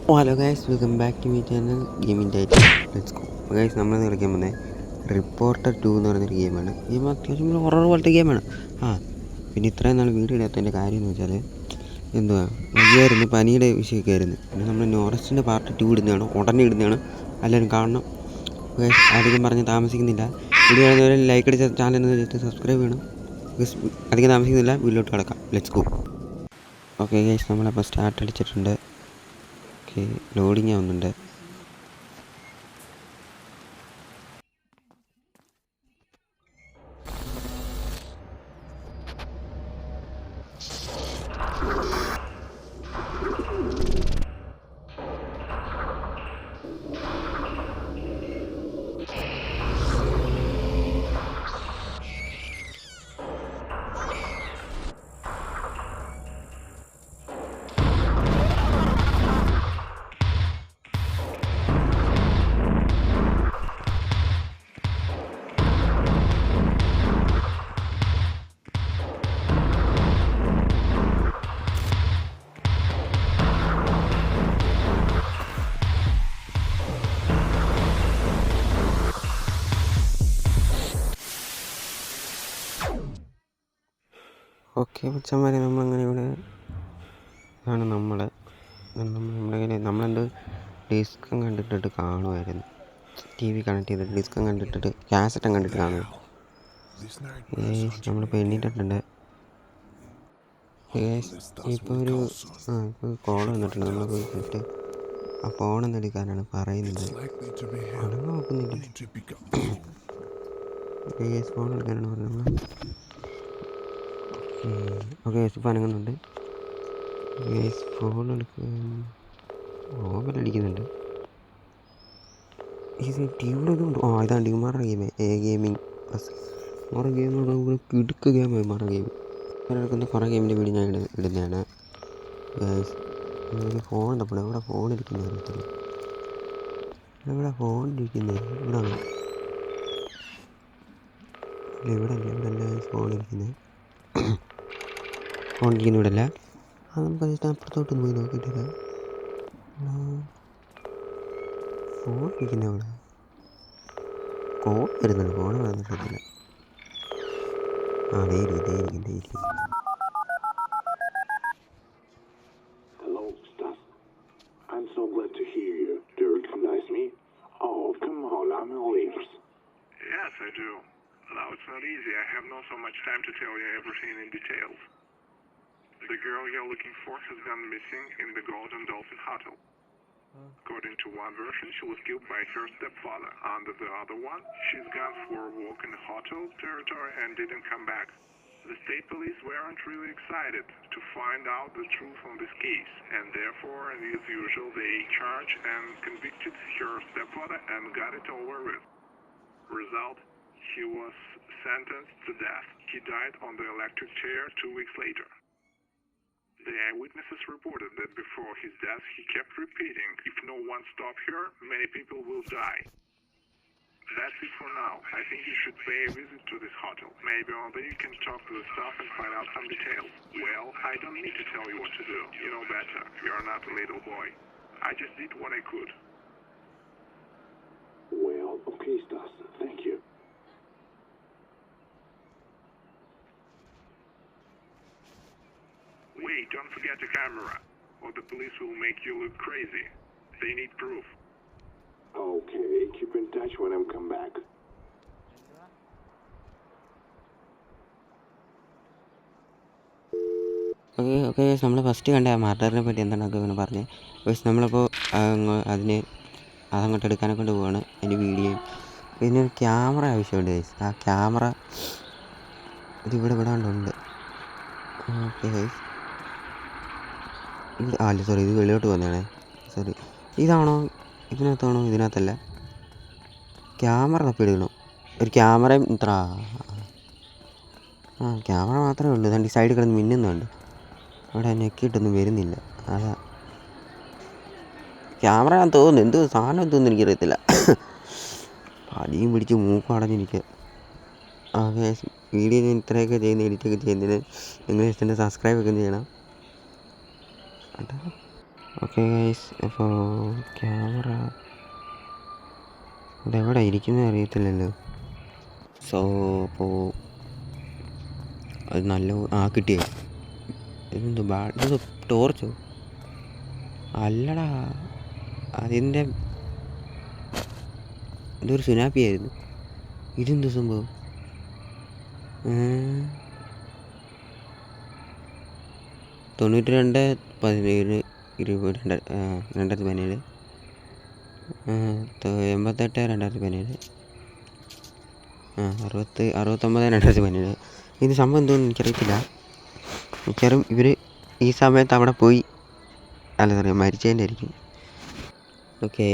Hello guys, welcome back to my channel gaming date. Let's go. Guys, നമ്മളിന്ന് കളിക്കാൻ പോകുന്നത് reporter 2 എന്ന് പറയുന്നൊരു ഗെയിമാണ്. ഗെയിം അത്യാവശ്യം ഹൊറർ പോലത്തെ ഗെയിമാണ്. പിന്നെ ഇത്രയും നാൾ വീഡിയോ ഇടാത്തതിൻ്റെ കാര്യം എന്ന് വെച്ചാൽ വയ്യായിരുന്നു, പനിയുടെ വിഷയമൊക്കെ ആയിരുന്നു. പിന്നെ നമ്മൾ നോറസ്റ്റിൻ്റെ പാർട്ട് 2 ഇടുന്നതാണ്, ഉടനെ ഇടുന്നതാണ്. എല്ലാവരും കാണണം. ഗൈസ്, അധികം പറഞ്ഞ് താമസിക്കുന്നില്ല. വീഡിയോ കാണുന്നവരെ ലൈക്ക് അടിച്ച ചാനൽ സബ്സ്ക്രൈബ് ചെയ്യണം. ഗൈസ്, അധികം താമസിക്കുന്നില്ല, വീട്ടിലോട്ട് കിടക്കാം. Let's go. ഓക്കെ ഗൈസ്, നമ്മളപ്പോൾ സ്റ്റാർട്ട് അടിച്ചിട്ടുണ്ട്. ഓക്കെ, ലോഡിങ് ആവുന്നുണ്ട്. ഓക്കെ മച്ചന്മാരെ, നമ്മളങ്ങനെ ഇവിടെ ആണ് നമ്മളെന്ത് ഡിസ്കം കണ്ടിട്ടിട്ട് കാണുമായിരുന്നു. ടി വി കണക്ട് ചെയ്തിട്ട് ഡിസ്കം കണ്ടിട്ടിട്ട് കാസറ്റും കണ്ടിട്ട് കാണുമായിരുന്നു. നമ്മളിപ്പോൾ എണ്ണീട്ടിട്ടുണ്ട്. ഇപ്പോൾ ഇപ്പോൾ കോൾ വന്നിട്ടുണ്ട്. നമ്മൾ പോയി കണ്ടിട്ട് ആ ഫോണൊന്നും എടുക്കാനാണ് പറയുന്നത്. അടങ്ങ് നോക്കുന്നില്ല. ഫോൺ എടുക്കാനാണ് പറയുന്നത് നമ്മൾ. ഓക്കെ, ഇപ്പോൾ അനങ്ങുന്നുണ്ട്. ഫോൺ എടുക്കാൻ ഓവലടിക്കുന്നുണ്ട്. ഇത് ടീമിൻ്റെ ഇതുണ്ട്. ഇതാണ് ഡിമാറുടെ ഗെയിമിംഗ് പ്ലസ് വേറെ ഗെയിമിനോട് കിടുക്ക് ഗെയിമായി മാറുക. ഗെയിം ഞാൻ എടുക്കുന്ന കുറേ ഗെയിമിൻ്റെ വീഡിയോ ഞാൻ ഇടുന്നതാണ്. എനിക്ക് ഫോൺ തപ്പണം. ഇവിടെ ഫോൺ ഇരിക്കുന്നത് അറിയത്തില്ല. ഇവിടെ ഫോൺ ഇരിക്കുന്നത് ഇവിടെ അല്ല, ഫോൺ ഇരിക്കുന്നത് ഇവിടെ അല്ല. അത് നമുക്ക് ജസ്റ്റ് അപ്പുറത്തോട്ടൊന്ന് പോയി നോക്കിയിട്ടില്ല. ഫോൺ ഇരിക്കുന്ന അവിടെ കോൾ വരുന്നുണ്ട്. ഫോൺ വന്നിട്ടില്ല. ദേ ഇരിക്കും. Hello, Stas. I'm so glad to hear you. Do you recognize me? Oh, come on, I'm Olives. Yes, I do. Now it's not easy. I have not so much time to tell you everything in details. The girl you're looking for has gone missing in the Golden Dolphin Hotel. According to one version, she was killed by her stepfather. Under the other one, she's gone for a walk in the hotel territory and didn't come back. The state police weren't really excited to find out the truth on this case, and therefore, as usual, they charged and convicted her stepfather and got it over with. Result, he was sentenced to death. He died on the electric chair 2 weeks later. The eyewitnesses reported that before his death, he kept repeating, "If no one stops here, many people will die." That's it for now. I think you should pay a visit to this hotel. Maybe on there you can talk to the staff and find out some details. Well, I don't need to tell you what to do. You know better. You're not a little boy. I just did what I could. Well, okay, Stas. Thank you. Wait, don't forget the camera, or the police will make you look crazy. They need proof. Okay, keep in touch when I come back. Okay നമ്മൾ first കണ്ട ആ മർഡറിനെ പറ്റി എന്താണൊക്കെ ഇങ്ങനെ പറഞ്ഞ് നമ്മളിപ്പോൾ അതങ്ങോട്ട് എടുക്കാനൊക്കെ കൊണ്ട് പോവാണ്. അതിൻ്റെ വീഡിയോയും പിന്നെ ഒരു ക്യാമറ ആവശ്യമുണ്ട്. ആ ക്യാമറ ഇതിവിടെ വിടാണ്ടുണ്ട്. ഓക്കെ അല്ല സോറി, ഇത് വെളിയോട്ട് പോകുന്നതാണേ. സോറി, ഇതാണോ ഇതിനകത്താണോ? ഇതിനകത്തല്ല. ക്യാമറ തപ്പിയെടുക്കണം. ഒരു ക്യാമറയും ഇത്ര ക്യാമറ മാത്രമേ ഉള്ളൂ. ഇതാണ്ട് ഈ സൈഡിൽ കിടന്ന് മിന്നുന്നുണ്ട്. അവിടെ ഞെക്കിയിട്ടൊന്നും വരുന്നില്ല. അതാ ക്യാമറ ഞാൻ തോന്നുന്നു. എന്തോ സാധനം എന്തോന്നും എനിക്കറിയത്തില്ല. പടിയും പിടിച്ച് മൂക്കും അടഞ്ഞിരിക്കുക. വീഡിയോ ഞാൻ ഇത്രയൊക്കെ ചെയ്യുന്ന എഡിറ്റൊക്കെ ചെയ്യുന്നതിന് നിങ്ങൾ ഇഷ്ടം സബ്സ്ക്രൈബ് ഒക്കെ ചെയ്യണം. ഓക്കെ ഗൈസ്, അപ്പോൾ ക്യാമറ ഇതെവിടെ ഇരിക്കുന്നത് അറിയത്തില്ലല്ലോ. സോ അപ്പോൾ അത് നല്ല കിട്ടിയ ഇതെന്തോ ടോർച്ചോ അല്ലടാ, അതിൻ്റെ ഇതൊരു സുനാപ്പി ആയിരുന്നു. ഇതെന്ത് സംഭവം? 92/17 2017 88/2017 69/2017. ഇത് സംഭവം എന്തോന്നും എനിക്കറിയത്തില്ല. മിക്കവാറും ഇവർ ഈ സമയത്ത് അവിടെ പോയി പറയാം മരിച്ചതിൻ്റെ ആയിരിക്കും. ഓക്കേ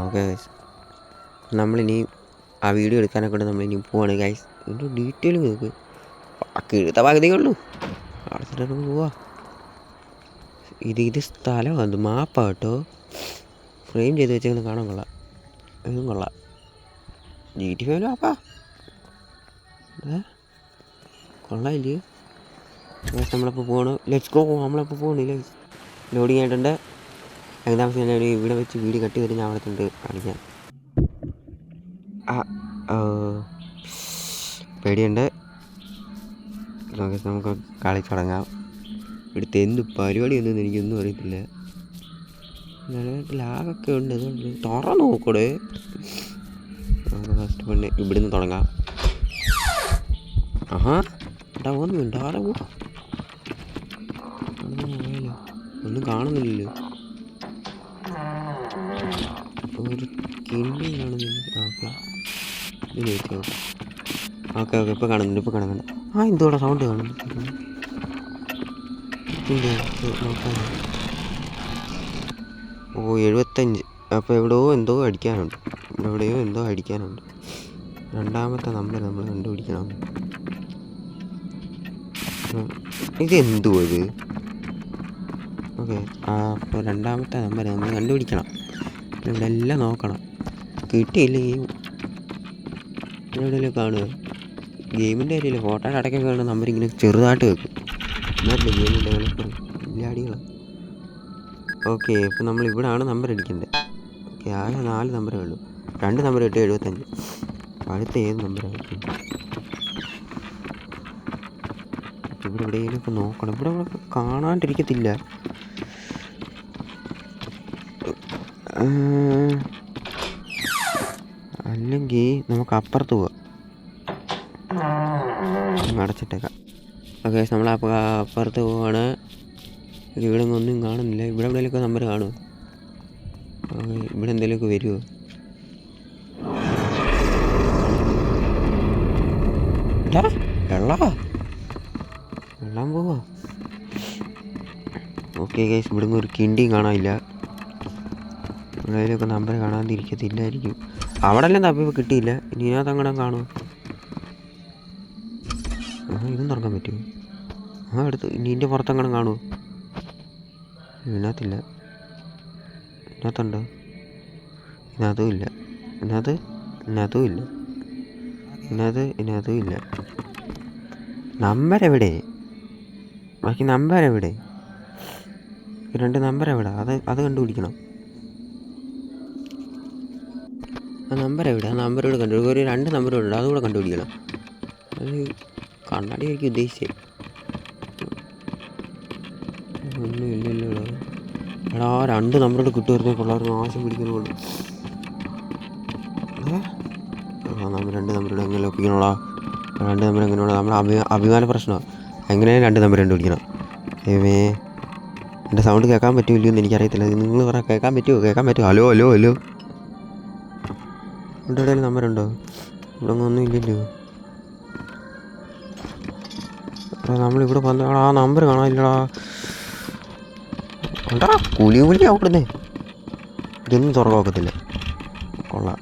ഓക്കെ ഗൈസ്, നമ്മളിനി ആ വീഡിയോ എടുക്കാനൊക്കെ നമ്മളിനി പോവാണ് ഗൈസ്. ഇതിൻ്റെ ഡീറ്റെയിൽ നോക്ക്, കീഴത്തെ പകുതിയേ ഉള്ളൂ. അവിടെ പോവാ. ഇത് സ്ഥലമാണ്, മാപ്പാണ് കേട്ടോ. ഫ്രെയിം ചെയ്ത് വെച്ചേക്കുന്നത് കാണാൻ കൊള്ളാം. ഇതും കൊള്ളാം. GTA 5 മാപ്പാ കൊള്ളാമില്ലേ? നമ്മളിപ്പോൾ പോകണം. Let's go. നമ്മളിപ്പോൾ പോകണില്ലേ? ലോഡിങ് ആയിട്ടുണ്ട്. ഏകദേശം ഞാൻ ഇവിടെ വെച്ച് വീഡിയോ കട്ട് ചെയ്തിട്ട് ഞാൻ അവിടെ കൊണ്ട് കാണിക്കാം. പേടിയുണ്ട്. നമുക്ക് കളി തുടങ്ങാം. ഇവിടുത്തെ എന്ത് പരിപാടി ഒന്നും എനിക്കൊന്നും അറിയത്തില്ല. ലാഗൊക്കെ ഉണ്ട്, അതുകൊണ്ട് തുറന്ന് നോക്കൂടെ. നമുക്ക് ഫസ്റ്റ് പണ്ട് ഇവിടുന്ന് തുടങ്ങാം. ഒന്നുമില്ല. ആടെ പോവാ, ഒന്നും കാണുന്നില്ലല്ലോ. ഒരു കിണ്ടി കാണുന്നില്ല. ഓക്കെ ഇപ്പോൾ കാണുന്നുണ്ട്. എന്തോടെ സൗണ്ട് കാണുന്നു. ഓ 75. അപ്പോൾ എവിടെയോ എന്തോ അടിക്കാനുണ്ട്. രണ്ടാമത്തെ നമ്പർ നമ്മൾ കണ്ടുപിടിക്കണം. ഇതെന്തോ ഇത്? ഓക്കെ, അപ്പോൾ രണ്ടാമത്തെ നമ്പർ നമ്മൾ കണ്ടുപിടിക്കണം. ഇവിടെ എല്ലാം നോക്കണം. കിട്ടിയില്ലെങ്കിൽ എവിടെയെങ്കിലും കാണുക. ഗെയിമിൻ്റെ കാര്യമില്ല, ഫോട്ടോയുടെ ഇടയ്ക്കൊക്കെ കാണുന്ന നമ്പർ ഇങ്ങനെ ചെറുതായിട്ട് വെക്കും. എന്നല്ലേ ഗെയിം ഡെവലപ്പർ വലിയ അടികളാണ്. ഓക്കെ, ഇപ്പോൾ നമ്മൾ ഇവിടെയാണ് നമ്പർ അടിക്കേണ്ടത്. ഓക്കെ, ആകെ 4 നമ്പറേ ഉള്ളൂ. 2 നമ്പർ കിട്ടി 75. അടുത്ത ഏത് നമ്പറാണ്? ഇവിടെ എവിടെയെങ്കിലും ഇപ്പോൾ നോക്കണം. ഇവിടെ കാണാണ്ടിരിക്കത്തില്ല. അല്ലെങ്കിൽ നമുക്ക് അപ്പുറത്ത് പോവാം. അടച്ചിട്ടേക്കാം. ഓക്കെ, നമ്മൾ അപ്പുറത്ത് പോവാണ്. ഇവിടെ ഒന്നും കാണുന്നില്ല. ഇവിടെ എവിടെയെങ്കിലുമൊക്കെ നമ്പർ കാണുമോ? ഇവിടെ എന്തെങ്കിലുമൊക്കെ വരുമോ? വെള്ളം പോവാ. ഓക്കെ ഗൈസ്, ഇവിടെ ഒരു കിണ്ടിയും കാണാനില്ല. എവിടെയെങ്കിലുമൊക്കെ നമ്പർ കാണാതിരിക്കത്തില്ലായിരിക്കും. അവിടെ എല്ലാം തപ്പിയപ്പോൾ കിട്ടിയില്ല. ഇനി ഇതിനകത്ത് അങ്ങനെ കാണുമോ? ഇതും തുറക്കാൻ പറ്റുമോ? എടുത്ത് ഇനി ഇതിൻ്റെ പുറത്തങ്ങനെ കാണുമോ? ഇതിനകത്തില്ല. ഇതിനകത്തുണ്ടോ? ഇതിനകത്തും ഇല്ല. ഇതിനകത്തും ഇല്ല. നമ്പർ എവിടെ? ബാക്കി നമ്പർ എവിടെ? 2 നമ്പർ എവിടെ? അത് കണ്ടുപിടിക്കണം. ആ നമ്പർ എവിടെ? ആ നമ്പറോട് കണ്ടുപിടിക്കും. ഒരു 2 നമ്പറുണ്ട്, അതുകൂടെ കണ്ടുപിടിക്കണം. അത് കണ്ണാടി ആയിരിക്കും ഉദ്ദേശിച്ചത്. ഒന്നും ഇല്ലല്ലോ. എടാ, 2 നമ്പറോട് കിട്ടുമായിരുന്നു. കൊള്ളായിരുന്നു. ആശം പിടിക്കുന്നുള്ളൂ. നമ്മൾ 2 നമ്പറോട് എങ്ങനെ ഒപ്പിക്കണോടാ? 2 നമ്പർ എങ്ങനെയോടാ? നമ്മുടെ അഭിമാന പ്രശ്നമാണ്. എങ്ങനെയാണ് 2 നമ്പർ കണ്ടുപിടിക്കണം? എൻ്റെ സൗണ്ട് കേൾക്കാൻ പറ്റുമല്ലോ എന്ന് എനിക്കറിയത്തില്ല. നിങ്ങൾ പറ, കേൾക്കാൻ പറ്റുമോ? ഹലോ. ഇവിടെ എവിടെയെങ്കിലും നമ്പറുണ്ടോ? ഇവിടെ ഒന്നും ഇല്ലല്ലോ. നമ്മളിവിടെ വന്ന ആ നമ്പർ കാണാനില്ലടാ. കണ്ടാ കൂലി അവിടുന്നേ. ഇതൊന്നും തുറക്കാൻ ഒക്കത്തില്ല. കൊള്ളാം.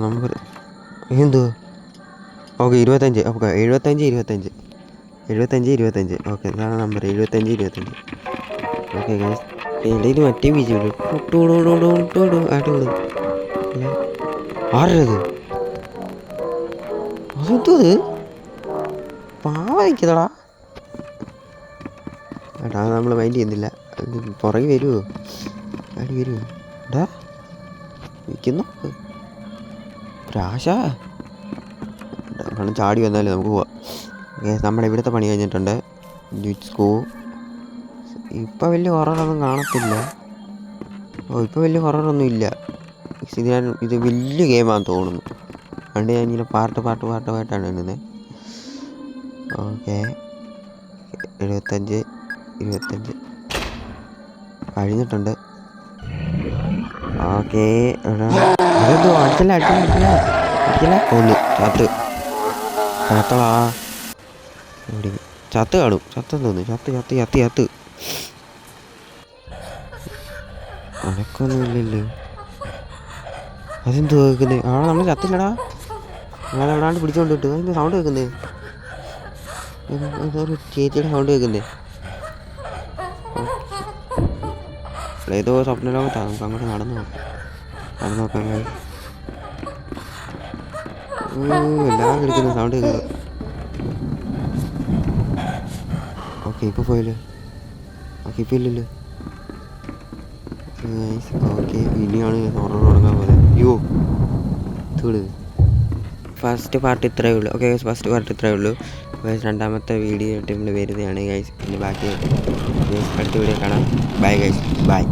നമ്പർ എന്തോ? ഓക്കെ 25. ഓക്കെ 75. ഓക്കെ, ഇതാണ് നമ്പർ 75. ഓക്കെ ഗൈസ്, ഇത് മറ്റേ ബീജുണ്ട്. ആരത്? അതെന്തോ? പാവ നിൽക്കുന്നടാ. ഏട്ടാ നമ്മൾ മൈൻഡ് ചെയ്യുന്നില്ല. പുറകെ വരുമോ? അടി വരുമോ? എടാ നിൽക്കുന്നു പ്രാശ. കാരണം ചാടി വന്നാലേ നമുക്ക് പോവാം. നമ്മുടെ ഇവിടുത്തെ പണി കഴിഞ്ഞിട്ടുണ്ട്. ഡിസ്കോ ഇപ്പം വലിയ ഹൊററൊന്നും കാണത്തില്ല. ഇപ്പം വലിയ ഹൊററൊന്നും ഇല്ല. ഇത് വലിയ ഗെയിമാണെന്ന് തോന്നുന്നു. പണ്ട് ഞാൻ ഇങ്ങനെ പാട്ടായിട്ടാണ് എണ്ണുന്നത്. ഓക്കെ 75 കഴിഞ്ഞിട്ടുണ്ട്. ഓക്കെ അടിച്ചില്ല ഒന്ന് ചത്തളാ. ചത്ത് കാണും. ചത്തെന്ന് തോന്നുന്നു. ചത്ത് അനക്കൊന്നുമില്ലല്ലോ. അതെന്ത് കേൾക്കുന്നത്? നമ്മൾ ചത്തില്ലടാ. ഞാൻ എവിടാണ്ട് പിടിച്ചോണ്ട് കിട്ടും. അതിൻ്റെ സൗണ്ട് കേൾക്കുന്നേ. ഒരു ചേച്ചിയുടെ സൗണ്ട് കേൾക്കുന്നേ. ഏതോ സ്വപ്ന ലോകത്താണ്. നമുക്ക് അങ്ങോട്ട് നടന്നു നോക്കാം. എല്ലാം കിടക്കുന്ന സൗണ്ട് കേൾക്കുന്നത്. ഓക്കെ ഇപ്പോൾ പോയല്ലോ. ഓക്കെ ഇപ്പോൾ ഇല്ലല്ലോ. ഓക്കെ ഇനിയാണ് ഹൊറർ തുടങ്ങാൻ പോകുന്നത്. അയ്യോ തീട്. ഫസ്റ്റ് പാർട്ട് ഇത്രയേ ഉള്ളൂ. ഓക്കെ ഫസ്റ്റ് പാർട്ട് ഇത്രയേ ഉള്ളൂ. രണ്ടാമത്തെ വീഡിയോ ആയിട്ട് നമ്മൾ വരുന്നതാണ് ഗൈസ്. പിന്നെ ബാക്കി അടുത്ത വീഡിയോ കാണാം. Bye guys, by.